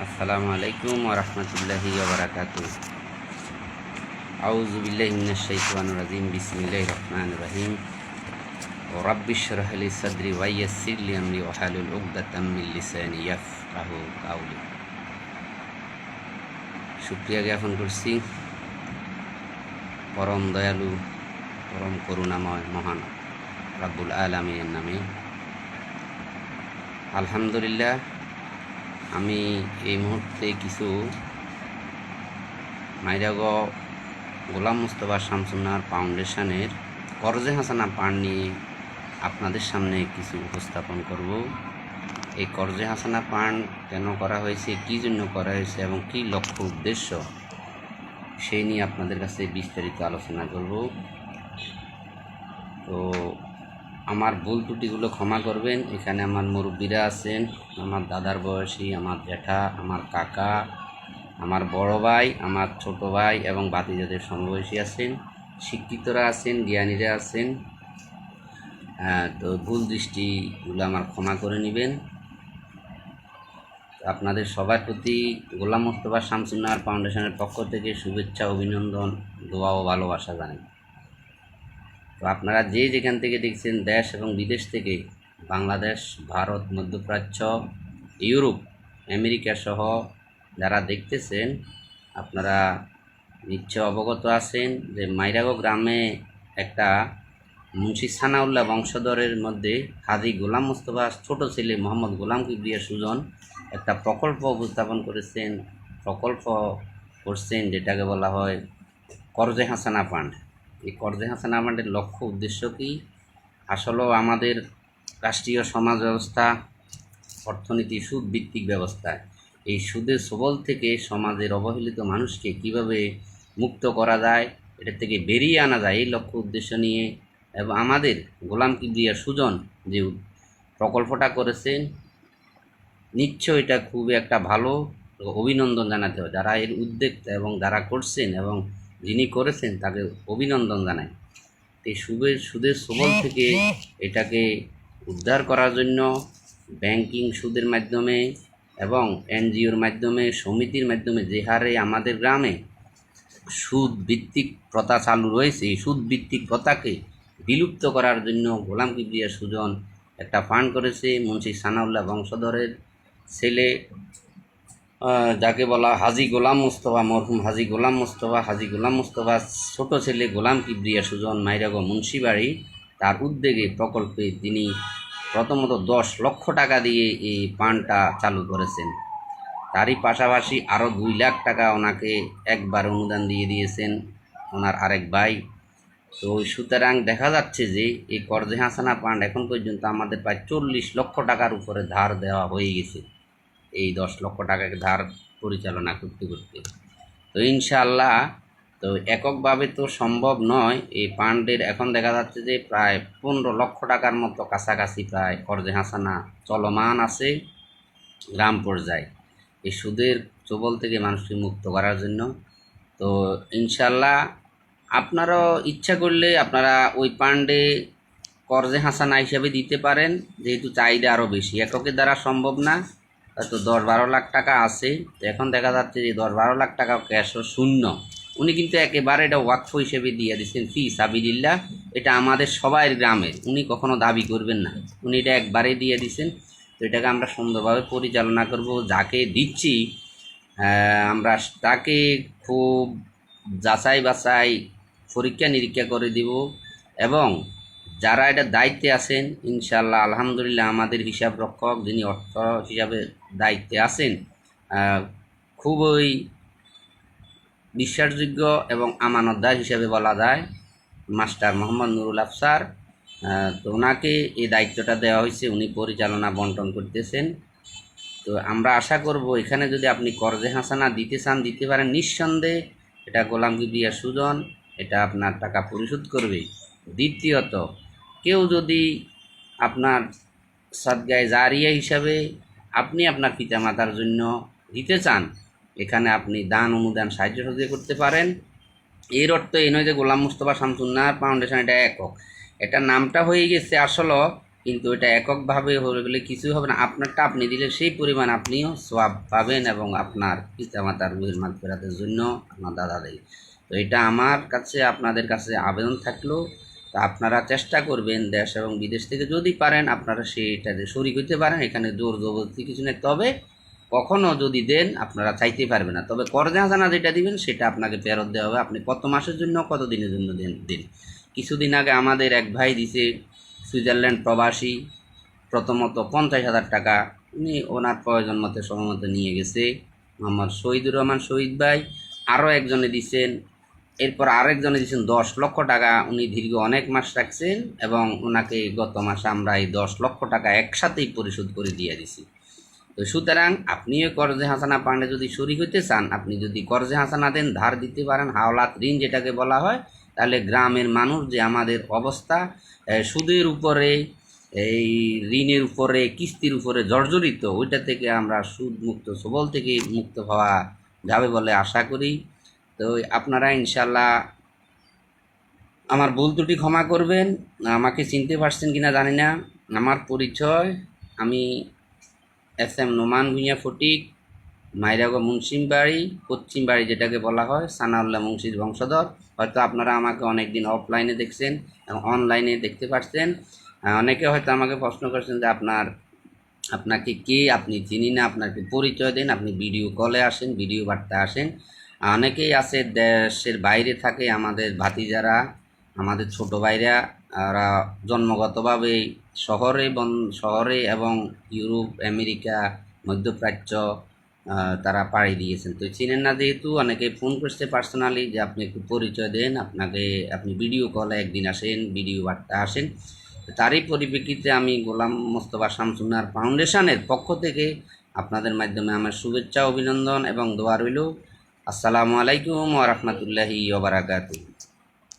আসসালামু আলাইকুম ওয়া রাহমাতুল্লাহি ওয়া বারাকাতুহু। আউযু বিল্লাহি মিনাশ শাইতানির রাজিম। বিসমিল্লাহির রহমানির রহিম। রাব্বিশ ইশরাহ লি সাদরি ওয়া ইয়াসসির লি আমরি ওয়াহলুল উকদাতাম মিন লিসানি ইয়াফকাহু কাওলি। শুকরিয়া জ্ঞাপন করছি পরম দয়ালু, পরম করুণাময় মহান রব্বুল আলামিনের নামে। আলহামদুলিল্লাহ, আমি এই মুহূর্তে কিছু মাইরাগ গোলাম মুস্তফা শামসুন্নাহর ফাউন্ডেশনের করজে হাসানা ফান্ড নিয়ে আপনাদের সামনে কিছু উপস্থাপন করব। এই করজে হাসানা ফান্ড কেন করা হয়েছে, কী জন্য করা হয়েছে এবং কী লক্ষ্য উদ্দেশ্য, সেই নিয়ে আপনাদের কাছে বিস্তারিত আলোচনা করব। তো আমার ভুল ত্রুটিগুলো ক্ষমা করবেন। এখানে আমার মুরব্বীরা আছেন, আমার দাদার বয়সী, আমার জ্যাঠা, আমার কাকা, আমার বড় ভাই, আমার ছোট ভাই এবং ভাতিজাদের সমবয়সী আছেন, শিক্ষিতরা আছেন, জ্ঞানীরা আছেন। তো ভুল দৃষ্টিগুলো আমার ক্ষমা করে নেবেন। আপনাদের সবার প্রতি গোলাম মুস্তফা শামসুন্নাহর ফাউন্ডেশনের পক্ষ থেকে শুভেচ্ছা, অভিনন্দন, দোয়া ও ভালোবাসা জানাই। তো আপনারা যে যেখান থেকে দেখছেন, দেশ এবং বিদেশ থেকে, বাংলাদেশ, ভারত, মধ্যপ্রাচ্য, ইউরোপ, আমেরিকা সহ যারা দেখতেছেন, আপনারা নিশ্চয় অবগত আছেন যে মাইরাগ গ্রামে একটা মুন্সি সানাউল্লাহ বংশধরের মধ্যে হাজী গোলাম মুস্তফা ছোট ছেলে মোহাম্মদ গোলাম কিবরিয়া সুজন একটা প্রকল্প উপস্থাপন করছেন, যেটাকে বলা হয় করজে হাসানা ফান্ড। এই করজে হাসানা ফান্ডের লক্ষ্য উদ্দেশ্য কি? আসলেও আমাদের রাষ্ট্রীয় সমাজ ব্যবস্থা, অর্থনীতি সুদ ভিত্তিক ব্যবস্থা, এই সুদের সবল থেকে সমাজের অবহেলিত মানুষকে কিভাবে মুক্ত করা যায়, এটা থেকে বেরিয়ে আনা যায়, এই লক্ষ্য উদ্দেশ্য নিয়ে এবং আমাদের গোলাম কিবরিয়া সুজন যে প্রকল্পটা করেছেন, নিশ্চয় এটা খুবই একটা ভালো অভিনন্দন জানাতে হবে। যারা এর উদ্যোক্তা এবং যারা করছেন এবং যিনি করেছেন তাকে অভিনন্দন জানাই। এই সুদের সবল থেকে এটাকে উদ্ধার করার জন্য ব্যাংকিং সুদের মাধ্যমে এবং এনজিওর মাধ্যমে, সমিতির মাধ্যমে যে হারে আমাদের গ্রামে সুদ ভিত্তিক প্রথা চালু রয়েছে, এই সুদ ভিত্তিক প্রথাকে বিলুপ্ত করার জন্য গোলাম কিবরিয়া সুজন একটা ফান্ড করেছে। মুন্সি সানাউল্লাহ বংশধরের ছেলে, যাকে বলা হাজী গোলাম মুস্তফা, মরহুম হাজী গোলাম মুস্তফা ছোট ছেলে গোলাম কিবরিয়া সুজন মাইরাগ মুন্সিবাড়ি, তার উদ্যোগে প্রকল্পে তিনি প্রথমত 10 লক্ষ টাকা দিয়ে এই ফান্ডটা চালু করেছেন। তারই পাশাপাশি আরও 2 লাখ টাকা ওনাকে একবার অনুদান দিয়ে দিয়েছেন ওনার আরেক ভাই। তো সুতরাং দেখা যাচ্ছে যে এই করজে হাসানা ফান্ড এখন পর্যন্ত আমাদের প্রায় 40 লক্ষ টাকার উপরে ধার দেওয়া হয়ে গেছে, এই 10 লক্ষ টাকাকে ধার পরিচালনা করতে করতে। তো ইনশাআল্লাহ, তো এককভাবে তো সম্ভব নয়। এই ফান্ডের এখন দেখা যাচ্ছে যে প্রায় 15 লক্ষ টাকার মতো কাছাকাছি প্রায় করজে হাসানা চলমান আছে গ্রাম পর্যায়ে, এই সুদের চবল থেকে মানুষকে মুক্ত করার জন্য। তো ইনশাআল্লাহ আপনারাও ইচ্ছা করলে আপনারা ওই ফান্ডে করজে হাসানা হিসাবে দিতে পারেন, যেহেতু চাহিদা আরও বেশি, এককের দ্বারা সম্ভব না। হয়তো 10-12 লাখ টাকা আছে, তো এখন দেখা যাচ্ছে যে 10-12 লাখ টাকা ক্যাশও শূন্য। উনি কিন্তু একেবারে এটা ওয়াকফ হিসেবে দিয়ে দিচ্ছেন, ফি সাবিলিল্লাহ, এটা আমাদের সবাই গ্রামের, উনি কখনো দাবি করবেন না, উনি এটা একবারেই দিয়ে দিচ্ছেন। তো এটাকে আমরা সুন্দরভাবে পরিচালনা করব। যাকে দিচ্ছি আমরা তাকে খুব যাচাই বাছাই, পরীক্ষা নিরীক্ষা করে দিব এবং যারা এটা দায়িত্বে আছেন, ইনশাআল্লাহ আলহামদুলিল্লাহ আমাদের হিসাব রক্ষক যিনি অর্থ হিসাবে দায়িত্বে আছেন, খুবই বিশ্বাসযোগ্য এবং আমানতদার হিসাবে বলা যায় মাস্টার মোহাম্মদ নুরুল আফসার। তো ওনাকে এই দায়িত্বটা দেওয়া হয়েছে, উনি পরিচালনা বন্টন করতেছেন। তো আমরা আশা করব এখানে যদি আপনি করজে হাসানা দিতে চান, দিতে পারেন নিঃসন্দেহে। এটা গোলাম কিবরিয়া সুজন এটা আপনার টাকা পরিশোধ করবে। দ্বিতীয়ত, কেউ যদি আপনার সাদগায়ে জারিয়া হিসাবে আপনি আপনার পিতামাতার জন্য দিতে চান, এখানে আপনি দান, অনুদান, সাহায্য সহযোগিতা করতে পারেন। এর অর্থ এই নয় যে গোলাম মুস্তফা শামসুন্নাহর ফাউন্ডেশন এটা একক, এটা নামটা হয়ে গেছে আসলে কিন্তু এটা এককভাবে হলে কিছু হবে না। আপনারটা আপনি দিলে সেই পরিমাণ আপনিও সওয়াব পাবেন এবং আপনার পিতামাতার রুহের মাগফিরাতের জন্য আপনার দাদা দেয়। তো এটা আমার কাছে আপনাদের কাছে আবেদন থাকলো, তো আপনারা চেষ্টা করবেন দেশ এবং বিদেশ থেকে যদি পারেন আপনারা সেইটাতে শরিক হইতে পারেন। এখানে জোর জবরদস্তি কিছু নেই। তবে কখনও যদি দেন আপনারা চাইতে পারবেন না। তবে কর্জে হাসানা যেটা দিবেন সেটা আপনাকে ফেরত দেওয়া হবে। আপনি কত মাসের জন্য কত দিনের জন্য দিন। কিছুদিন আগে আমাদের এক ভাই দিছে সুইজারল্যান্ড প্রবাসী, প্রথমত 50,000 টাকা উনি ওনার প্রয়োজন মতো সময় মতো নিয়ে গেছে মোহাম্মদ শহীদুর রহমান শহীদ ভাই। আরও একজনে দিছেন, এরপর আরেকজনে দিয়েছেন 10 লক্ষ টাকা। উনি দীর্ঘ অনেক মাস রাখছেন এবং ওনাকে গত মাসে আমরা এই 10 লক্ষ টাকা একসাথেই পরিশোধ করে দিয়ে দিছি। তো সুতরাং আপনিও কর্জে হাসানা পান্ডে যদি শরিক হইতে চান, আপনি যদি কর্জে হাসানা দেন, ধার দিতে পারেন, হাওলাত ঋণ যেটাকে বলা হয়, তাহলে গ্রামের মানুষ যে আমাদের অবস্থা সুদের উপরে, এই ঋণের উপরে, কিস্তির উপরে জর্জরিত, ওইটা থেকে আমরা সুদ মুক্ত, সবল থেকে মুক্ত হওয়া যাবে বলে আশা করি। তো আপনারা ইনশাল্লাহ আমার ভুল ত্রুটি ক্ষমা করবেন। আমাকে চিনতে পারছেন কিনা জানি না। আমার পরিচয়, আমি SM নোমান ভূঁইয়া ফটিক, মাইরাগো মুন্সিমবাড়ি, পশ্চিম বাড়ি যেটাকে বলা হয়, সানাউল্লাহ মুন্সির বংশধর। হয়তো আপনারা আমাকে অনেক দিন অফলাইনে দেখছেন এবং অনলাইনে দেখতে পাচ্ছেন। অনেকে হয়তো আমাকে প্রশ্ন করছেন যে আপনাকে কে, আপনি চিনি না, আপনাকে পরিচয় দেন, আপনি ভিডিও কলে আসেন, ভিডিও বার্তা আসেন। অনেকেই আছে দেশের বাইরে থাকে, আমাদের ভাতিজারা, আমাদের ছোট ভাইরা, ওরা জন্মগতভাবে শহরে এবং ইউরোপ, আমেরিকা, মধ্যপ্রাচ্য তারা পাড়ি দিয়েছেন। তো চিনেন না যেহেতু, অনেকে ফোন করছে পার্সোনালি যে আপনি একটু পরিচয় দেন, আপনি ভিডিও কলে একদিন আসেন, ভিডিও বার্তা আসেন। তারই পরিপ্রেক্ষিতে আমি গোলাম মোস্তফা শামসুন্নাহার ফাউন্ডেশনের পক্ষ থেকে আপনাদের মাধ্যমে আমার শুভেচ্ছা, অভিনন্দন এবং দোয়া রইল। আসসালামু আলাইকুম ওয়া রাহমাতুল্লাহি ওয়া বারাকাতুহু।